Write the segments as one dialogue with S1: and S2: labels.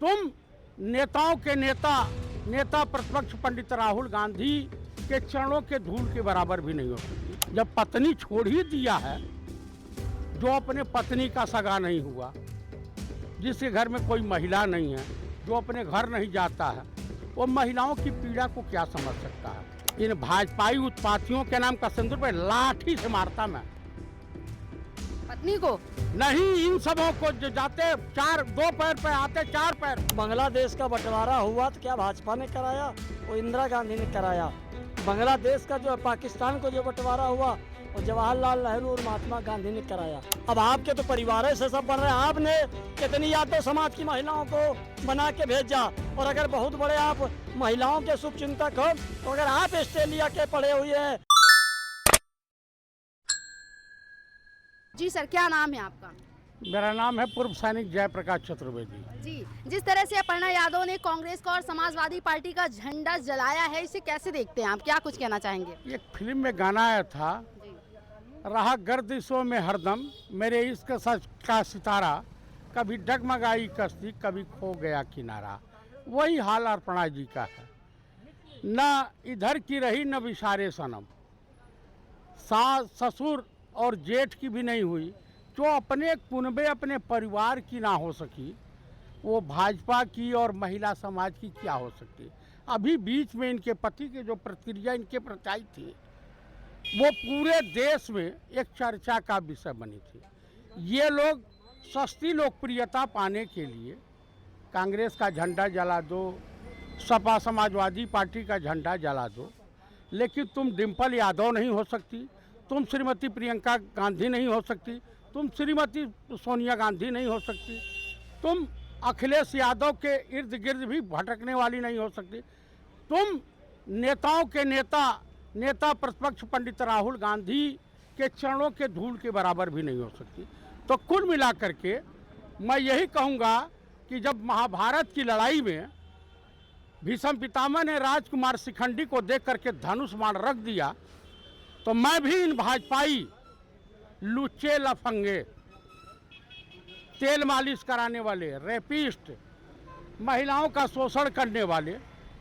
S1: तुम नेताओं के नेता प्रतिपक्ष पंडित राहुल गांधी के चरणों के धूल के बराबर भी नहीं हो सकती। जब पत्नी छोड़ ही दिया है, जो अपने पत्नी का सगा नहीं हुआ, जिसके घर में कोई महिला नहीं है, जो अपने घर नहीं जाता है, वो महिलाओं की पीड़ा को क्या समझ सकता है। इन भाजपाई उत्पातियों के नाम का सिंदूर पे लाठी से मारता मैं।
S2: पत्नी को
S1: नहीं, इन सबों को जो जाते दो पैर पे आते चार पैर।
S3: बांग्लादेश का बंटवारा हुआ तो क्या भाजपा ने कराया? वो इंदिरा गांधी ने कराया। बांग्लादेश का जो पाकिस्तान को जो बंटवारा हुआ वो जवाहरलाल नेहरू और महात्मा गांधी ने कराया। अब आपके तो परिवार से सब बन रहे हैं। आपने कितनी यादव समाज की महिलाओं को बना के भेजा, और अगर बहुत बड़े आप महिलाओं के शुभ चिंतक हो तो अगर आप ऑस्ट्रेलिया के पढ़े हुए हैं।
S2: जी सर, क्या नाम है आपका?
S1: मेरा नाम है पूर्व सैनिक जयप्रकाश चतुर्वेदी।
S2: जी, जिस तरह से अपर्णा यादव ने कांग्रेस का और समाजवादी पार्टी का झंडा जलाया है, इसे कैसे देखते हैं आप? क्या कुछ कहना चाहेंगे?
S1: एक फिल्म में गाना आया था, रहा गर्दिशों में हरदम मेरे इश्क का सितारा, कभी डगमगाई कश्ती कभी खो गया किनारा। वही हाल अपर्णा जी का है। न इधर की रही न विसारे सनम, सास ससुर और जेठ की भी नहीं हुई, जो अपने कुनबे अपने परिवार की ना हो सकी, वो भाजपा की और महिला समाज की क्या हो सकती। अभी बीच में इनके पति की जो प्रतिक्रिया इनके प्रति आई थी, वो पूरे देश में एक चर्चा का विषय बनी थी। ये लोग सस्ती लोकप्रियता पाने के लिए कांग्रेस का झंडा जला दो, सपा समाजवादी पार्टी का झंडा जला दो, लेकिन तुम डिम्पल यादव नहीं हो सकती, तुम श्रीमती प्रियंका गांधी नहीं हो सकती, तुम श्रीमती सोनिया गांधी नहीं हो सकती, तुम अखिलेश यादव के इर्द गिर्द भी भटकने वाली नहीं हो सकती, तुम नेताओं के नेता प्रतिपक्ष पंडित राहुल गांधी के चरणों के धूल के बराबर भी नहीं हो सकती। तो कुल मिलाकर के मैं यही कहूँगा कि जब महाभारत की लड़ाई में भीष्म पितामह ने राजकुमार शिखंडी को देख करके धनुष बाण रख दिया, तो मैं भी इन भाजपाई लुच्चे लफंगे, तेल मालिश कराने वाले, रेपिस्ट, महिलाओं का शोषण करने वाले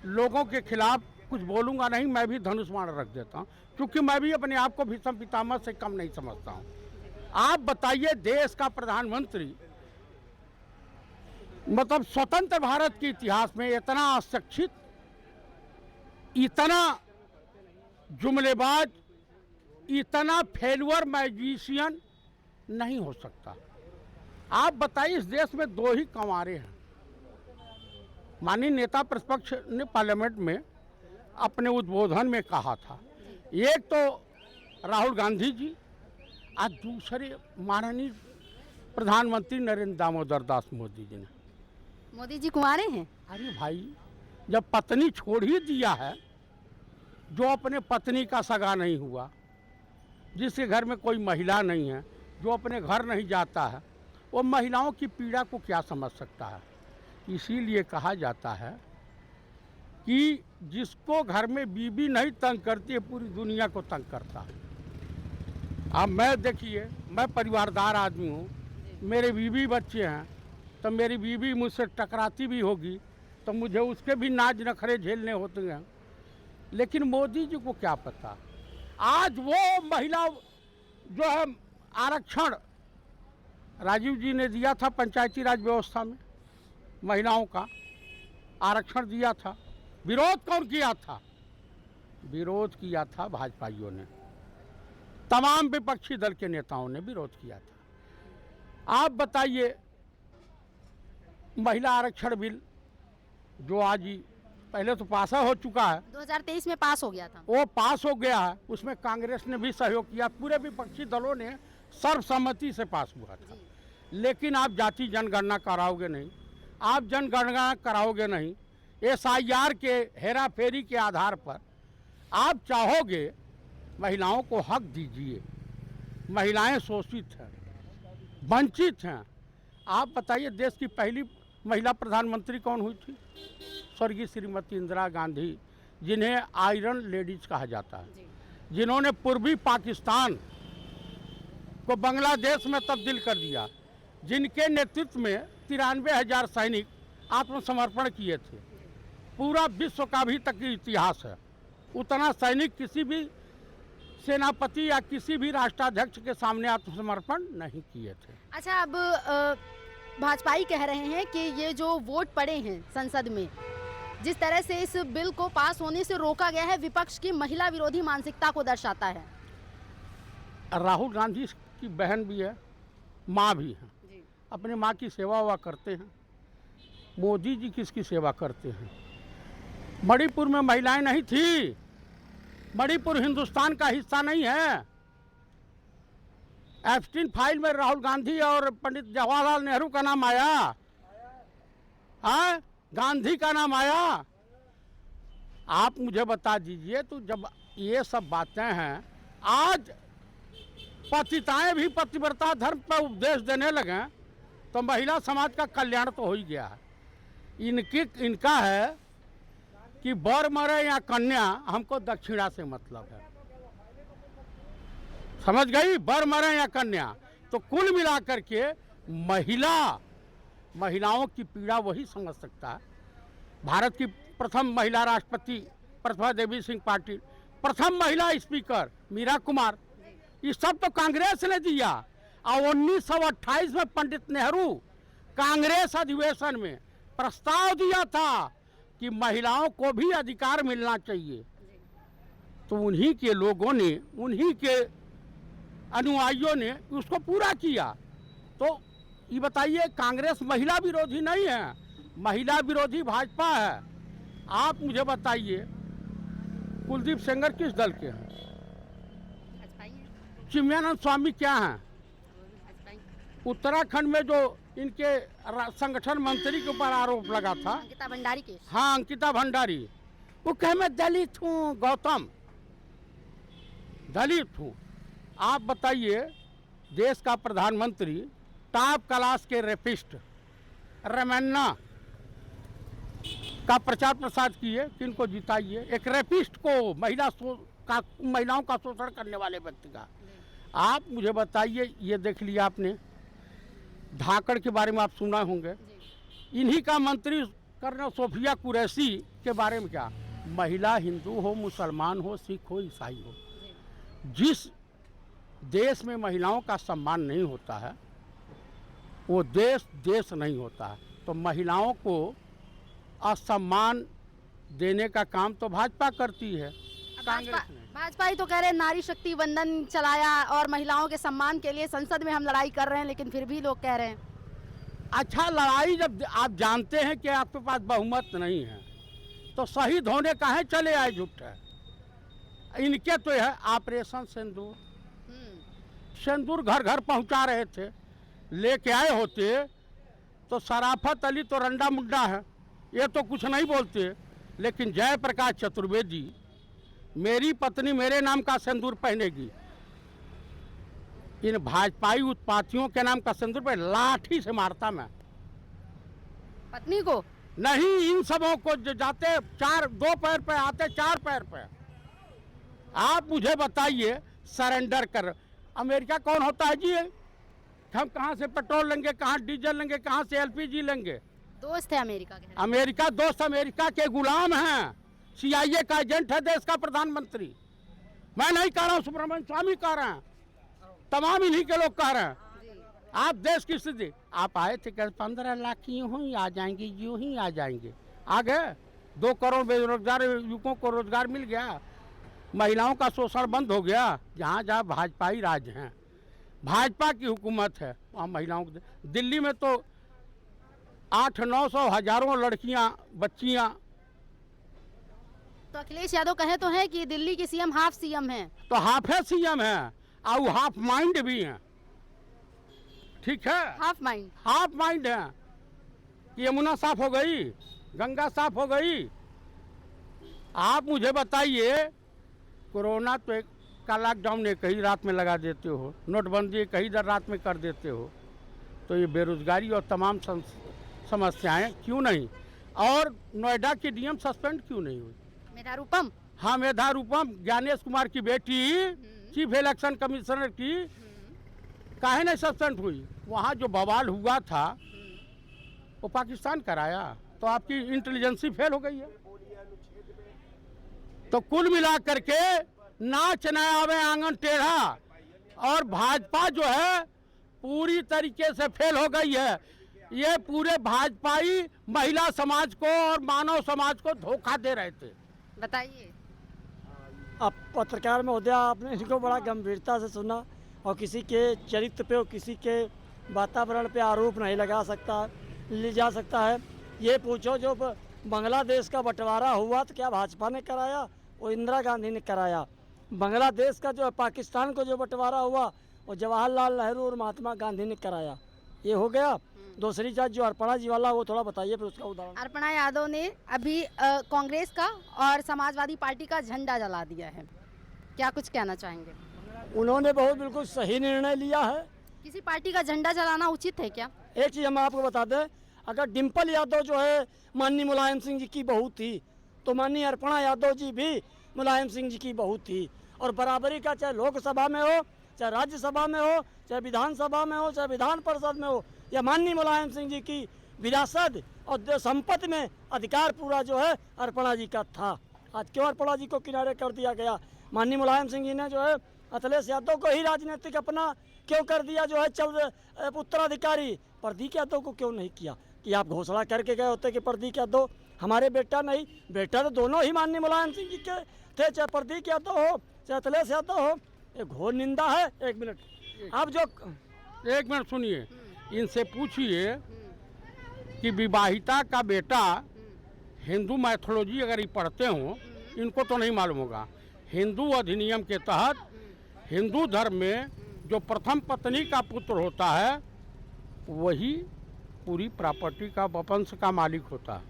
S1: लोगों के खिलाफ कुछ बोलूँगा नहीं। मैं भी धनुष बाण रख देता हूँ, क्योंकि मैं भी अपने आप को भीष्म पितामह से कम नहीं समझता हूँ। आप बताइए, देश का प्रधानमंत्री, मतलब स्वतंत्र भारत के इतिहास में इतना अशिक्षित, इतना जुमलेबाज, इतना फेलुअर मैजिशियन नहीं हो सकता। आप बताइए, इस देश में दो ही कंवारे हैं। माननीय नेता प्रतिपक्ष ने पार्लियामेंट में अपने उद्बोधन में कहा था, एक तो राहुल गांधी जी, आज दूसरे माननीय प्रधानमंत्री नरेंद्र दामोदर दास मोदी जी ने।
S2: मोदी जी कुंवारे हैं?
S1: अरे भाई, जब पत्नी छोड़ ही दिया है, जो अपने पत्नी का सगा नहीं हुआ, जिसके घर में कोई महिला नहीं है, जो अपने घर नहीं जाता है, वो महिलाओं की पीड़ा को क्या समझ सकता है। इसीलिए कहा जाता है कि जिसको घर में बीबी नहीं तंग करती है, पूरी दुनिया को तंग करता है। अब मैं देखिए, मैं परिवारदार आदमी हूँ, मेरे बीवी बच्चे हैं, तो मेरी बीवी मुझसे टकराती भी होगी तो मुझे उसके भी नाज नखरे झेलने होते हैं। लेकिन मोदी जी को क्या पता, आज वो महिला जो है आरक्षण राजीव जी ने दिया था, पंचायती राज व्यवस्था में महिलाओं का आरक्षण दिया था। विरोध कौन किया था? विरोध किया था भाजपाइयों ने, तमाम विपक्षी दल के नेताओं ने विरोध किया था। आप बताइए, महिला आरक्षण बिल जो आज ही पहले तो पास हो चुका है,
S2: 2023 में पास हो गया था,
S1: वो पास हो गया है, उसमें कांग्रेस ने भी सहयोग किया, पूरे विपक्षी दलों ने सर्वसम्मति से पास हुआ था। लेकिन आप जाति जनगणना कराओगे नहीं, आप जनगणना कराओगे नहीं, SIR के हेरा फेरी के आधार पर आप चाहोगे महिलाओं को हक दीजिए। महिलाएं शोषित हैं, वंचित हैं। आप बताइए, देश की पहली महिला प्रधानमंत्री कौन हुई थी? स्वर्गीय श्रीमती इंदिरा गांधी, जिन्हें आयरन लेडीज कहा जाता है, जिन्होंने पूर्वी पाकिस्तान को बांग्लादेश में तब्दील कर दिया, जिनके नेतृत्व में 93,000 सैनिक आत्मसमर्पण किए थे। पूरा विश्व का भी तक इतिहास है, उतना सैनिक किसी भी सेनापति या किसी भी राष्ट्राध्यक्ष के सामने आत्मसमर्पण नहीं किए थे।
S2: अच्छा, अब भाजपाई कह रहे हैं कि ये जो वोट पड़े हैं संसद में, जिस तरह से इस बिल को पास होने से रोका गया है, विपक्ष की महिला विरोधी मानसिकता को दर्शाता है।
S1: राहुल गांधी की बहन भी है, माँ भी है,
S2: जी।
S1: अपने माँ की सेवा हुआ करते हैं। मोदी जी किसकी सेवा करते हैं? मणिपुर में महिलाएं नहीं थी, मणिपुर हिंदुस्तान का हिस्सा नहीं है। एप्स्टीन फाइल में राहुल गांधी और पंडित जवाहरलाल नेहरू का नाम आया, हाँ, गांधी का नाम आया। आप मुझे बता दीजिए, तो जब ये सब बातें हैं, आज पतिताएं भी पतिव्रता धर्म पर उपदेश देने लगे, तो महिला समाज का कल्याण तो हो ही गया है। इनका है कि वर मरे या कन्या, हमको दक्षिणा से मतलब है, समझ गई? वर मरे या कन्या, तो कुल मिलाकर के महिलाओं की पीड़ा वही समझ सकता है। भारत की प्रथम महिला राष्ट्रपति प्रतिभा देवी सिंह पाटिल, प्रथम महिला स्पीकर मीरा कुमार, ये सब तो कांग्रेस ने दिया। और 1928 में पंडित नेहरू कांग्रेस अधिवेशन में प्रस्ताव दिया था कि महिलाओं को भी अधिकार मिलना चाहिए, तो उन्हीं के लोगों ने, उन्हीं के अनुयायियों ने उसको पूरा किया। तो ये बताइए, कांग्रेस महिला विरोधी नहीं है, महिला विरोधी भाजपा है। आप मुझे बताइए, कुलदीप सेंगर किस दल के हैं? चिन्मयानंद स्वामी क्या हैं? उत्तराखंड में जो इनके संगठन मंत्री के ऊपर आरोप लगा था,
S2: अंकिता भंडारी के,
S1: हाँ, अंकिता भंडारी, वो कहे मैं दलित हूँ, गौतम दलित हूँ। आप बताइए, देश का प्रधानमंत्री टॉप क्लास के रेपिस्ट रमन्ना का प्रचार प्रसार किए, किनको जिताइए? एक रेपिस्ट को, महिलाओं का शोषण करने वाले व्यक्ति का। आप मुझे बताइए, ये देख लिया आपने, धाकड़ के बारे में आप सुना होंगे, इन्हीं का मंत्री कर्नल सोफिया कुरैशी के बारे में क्या? महिला हिंदू हो, मुसलमान हो, सिख हो, ईसाई हो, जिस देश में महिलाओं का सम्मान नहीं होता है, वो देश नहीं होता है। तो महिलाओं को असम्मान देने का काम तो भाजपा करती है, कांग्रेस नहीं।
S2: भाजपा ही तो कह रहे हैं नारी शक्ति वंदन चलाया और महिलाओं के सम्मान के लिए संसद में हम लड़ाई कर रहे हैं, लेकिन फिर भी लोग कह रहे हैं।
S1: अच्छा, लड़ाई जब आप जानते हैं कि आपके पास बहुमत नहीं है, तो शहीद होने काहे चले आए झूठे? इनके तो है ऑपरेशन सिंदूर, सिंदूर घर घर पहुंचा रहे थे, लेके आए होते तो शराफत अली तो रंडा मुंडा है, ये तो कुछ नहीं बोलते। लेकिन जयप्रकाश चतुर्वेदी, मेरी पत्नी मेरे नाम का सिंदूर पहनेगी, इन भाजपाई उत्पातियों के नाम का सिंदूर पे लाठी से मारता मैं।
S2: पत्नी को
S1: नहीं, इन सबों को जो जाते दो पैर पे आते, चार पैर पे। आप मुझे बताइए, सरेंडर कर, अमेरिका कौन होता है जी? हम कहाँ से पेट्रोल लेंगे, कहाँ डीजल लेंगे, कहाँ से एलपीजी लेंगे?
S2: दोस्त है अमेरिका के।
S1: अमेरिका दोस्त, अमेरिका के गुलाम हैं। CIA का एजेंट है देश का प्रधानमंत्री। मैं नहीं कह रहा हूँ, सुब्रमण्यम स्वामी कह रहे हैं, तमाम इन्हीं के लोग कह रहे हैं। आप देश की स्थिति, आप आए थे कल 15 लाख यूं ही आ जाएंगे, यूं ही आ जाएंगे, आ गए। 2 करोड़ बेरोजगार युवकों को रोजगार मिल गया, महिलाओं का शोषण बंद हो गया। जहाँ जहाँ भाजपाई राज हैं, भाजपा की हुकूमत है, वहाँ महिलाओं को। दिल्ली में तो 800-900 हजारों लड़कियाँ, बच्चियाँ।
S2: तो अखिलेश यादव कहे तो है कि दिल्ली के सीएम हाफ सीएम हैं।
S1: तो हाफे सीएम है और हाफ माइंड भी हैं, ठीक है?
S2: हाफ
S1: माइंड है। यमुना साफ हो गई, गंगा साफ हो गई। आप मुझे बताइए, कोरोना तो एक का लॉकडाउन एक ही रात में लगा देते हो, नोटबंदी एक ही रात में कर देते हो, तो ये बेरोजगारी और तमाम समस्याएं क्यों नहीं? और नोएडा की डीएम सस्पेंड क्यों नहीं हुई?
S2: मेधारूपम,
S1: हाँ, मेधारूपम, ज्ञानेश कुमार की बेटी, चीफ इलेक्शन कमिश्नर की, काहे नहीं सस्पेंड हुई? वहाँ जो बवाल हुआ था, वो पाकिस्तान कराया, तो आपकी इंटेलिजेंसी फेल हो गई है। तो कुल मिला करके नाच न आवे आंगन टेढ़ा, और भाजपा जो है पूरी तरीके से फेल हो गई है। ये पूरे भाजपाई महिला समाज को और मानव समाज को धोखा दे रहे थे।
S2: बताइए।
S3: अब पत्रकार महोदय, आपने इनको बड़ा गंभीरता से सुना और किसी के चरित्र पे और किसी के वातावरण पे आरोप नहीं लगा सकता, ले जा सकता है। ये पूछो जो बांग्लादेश का बंटवारा हुआ तो क्या भाजपा ने कराया? वो इंदिरा गांधी ने कराया। बांग्लादेश का जो पाकिस्तान को जो बंटवारा हुआ वो जवाहरलाल नेहरू और महात्मा गांधी ने कराया। ये हो गया। दूसरी चीज जो अर्पणा जी वाला, वो थोड़ा बताइए फिर उसका उदाहरण।
S2: अर्पणा यादव ने अभी कांग्रेस का और समाजवादी पार्टी का झंडा जला दिया है, क्या कुछ कहना चाहेंगे?
S3: उन्होंने बहुत बिल्कुल सही निर्णय लिया है।
S2: किसी पार्टी का झंडा जलाना उचित है क्या?
S3: एक चीज़ हम आपको बता दें, अगर डिम्पल यादव जो है माननीय मुलायम सिंह जी की बहू थी, तो माननीय अर्पणा यादव जी भी मुलायम सिंह जी की बहू थी। और बराबरी का चाहे लोकसभा में हो, चाहे राज्यसभा में हो, चाहे विधानसभा में हो, चाहे विधान परिषद में हो, या माननीय मुलायम सिंह जी की विरासत और संपत्ति में अधिकार पूरा जो है अर्पणा जी का था। आज क्यों अर्पणा जी को किनारे कर दिया गया? माननीय मुलायम सिंह जी ने जो है अखिलेश यादव को ही राजनीतिक अपना क्यों कर दिया, जो है उत्तराधिकारी? प्रदीप यादव को क्यों नहीं किया? कि आप घोषणा करके गए होते कि प्रदीप यादव हमारे बेटा नहीं, बेटा तो दोनों ही माननीय मुलायम सिंह जी के थे, चाहे प्रदीप यादव हो चाहे अखिलेश यादव हो। ये घोर निंदा है। एक मिनट, आप जो
S1: एक मिनट सुनिए, इनसे पूछिए कि विवाहिता का बेटा हिंदू मैथोलॉजी अगर ये पढ़ते हो, इनको तो नहीं मालूम होगा। हिंदू अधिनियम के तहत हिंदू धर्म में जो प्रथम पत्नी का पुत्र होता है वही पूरी प्रॉपर्टी का वंश का मालिक होता है।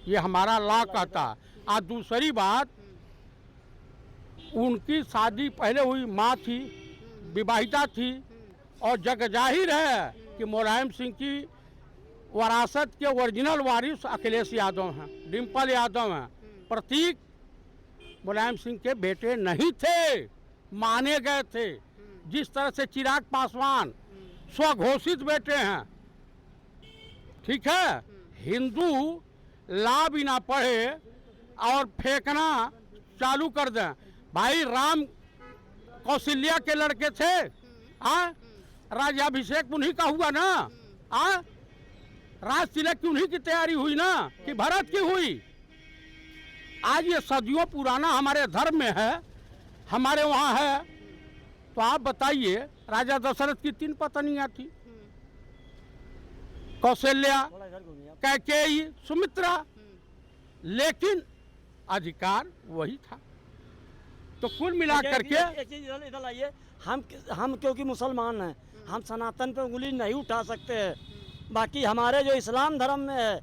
S1: ये हमारा लॉ कहता है। और दूसरी बात, उनकी शादी पहले हुई, माँ थी, विवाहिता थी, और जग जाहिर है कि मुलायम सिंह की वरासत के ओरिजिनल वारिस अखिलेश यादव हैं, डिम्पल यादव हैं। प्रतीक मुलायम सिंह के बेटे नहीं थे, माने गए थे। जिस तरह से चिराग पासवान स्वघोषित बेटे हैं, ठीक है। हिंदू ला भी ना पढ़े और फेंकना चालू कर दें। भाई राम कौशल्या के लड़के थे, राज्याभिषेक उन्हीं का हुआ ना, राज तिलक की उन्हीं की तैयारी हुई ना, कि भरत की हुई। आज ये सदियों पुराना हमारे धर्म में है, हमारे वहाँ है। तो आप बताइए, राजा दशरथ की 3 पत्नियां थी, कौशल्या, कैकेयी, सुमित्रा, लेकिन अधिकार वही था। तो कुल मिला करके
S3: एक चीज इधर लाइए, हम क्योंकि मुसलमान हैं, हम सनातन पे उंगली नहीं उठा सकते हैं। बाकी हमारे जो इस्लाम धर्म में है,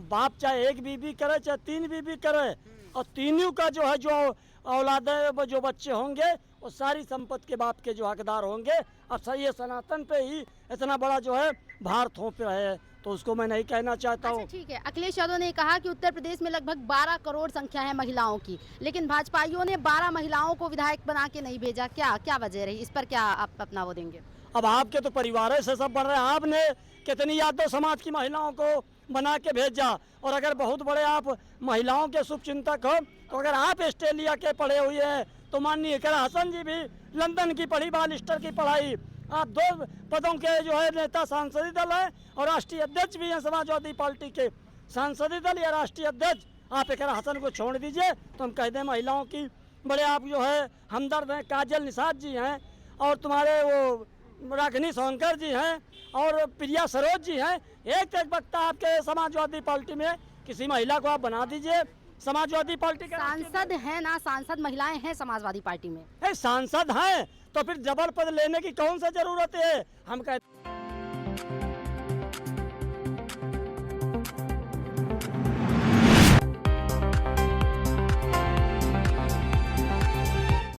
S3: बाप चाहे 1 बीबी करे चाहे 3 बीबी करे, और तीनों का जो है जो औलादे जो बच्चे होंगे वो सारी संपत्ति के बाप के जो हकदार होंगे। और सही है, सनातन पे ही इतना बड़ा जो है भार थोप रहे हैं, तो उसको मैं नहीं कहना चाहता हूँ।
S2: अच्छा ठीक है, अखिलेश यादव ने कहा कि उत्तर प्रदेश में लगभग 12 करोड़ संख्या है महिलाओं की, लेकिन भाजपाइयों ने 12 महिलाओं को विधायक बना के नहीं भेजा। क्या वजह रही? इस पर क्या आप अपना वो देंगे?
S3: अब आपके तो परिवार से सब बन रहे हैं। आपने कितनी यादव समाज की महिलाओं को बना के भेजा, और अगर बहुत बड़े आप महिलाओं के शुभचिंतक हो, तो अगर आप ऑस्ट्रेलिया के पढ़े हुए हैं, तो माननीय इकरा हसन जी भी लंदन की पढ़ी, बालिस्टर की पढ़ाई। आप 2 पदों के जो है नेता सांसदीय दल है और राष्ट्रीय अध्यक्ष भी हैं समाजवादी पार्टी के। सांसदीय दल या राष्ट्रीय अध्यक्ष, आप इकरा हसन को छोड़ दीजिए, तो हम कह दें महिलाओं की बड़े आप जो है हमदर्द हैं। काजल निषाद जी हैं, और तुम्हारे वो रागिनी सोनकर जी हैं, और प्रिया सरोज जी हैं। एक वक्ता आपके समाजवादी पार्टी में, किसी महिला को आप बना दीजिए समाजवादी पार्टी का
S2: सांसद है ना, सांसद महिलाएं हैं समाजवादी पार्टी में।
S3: सांसद हैं तो फिर जबर पद लेने की कौन सा जरूरत है? हम कहते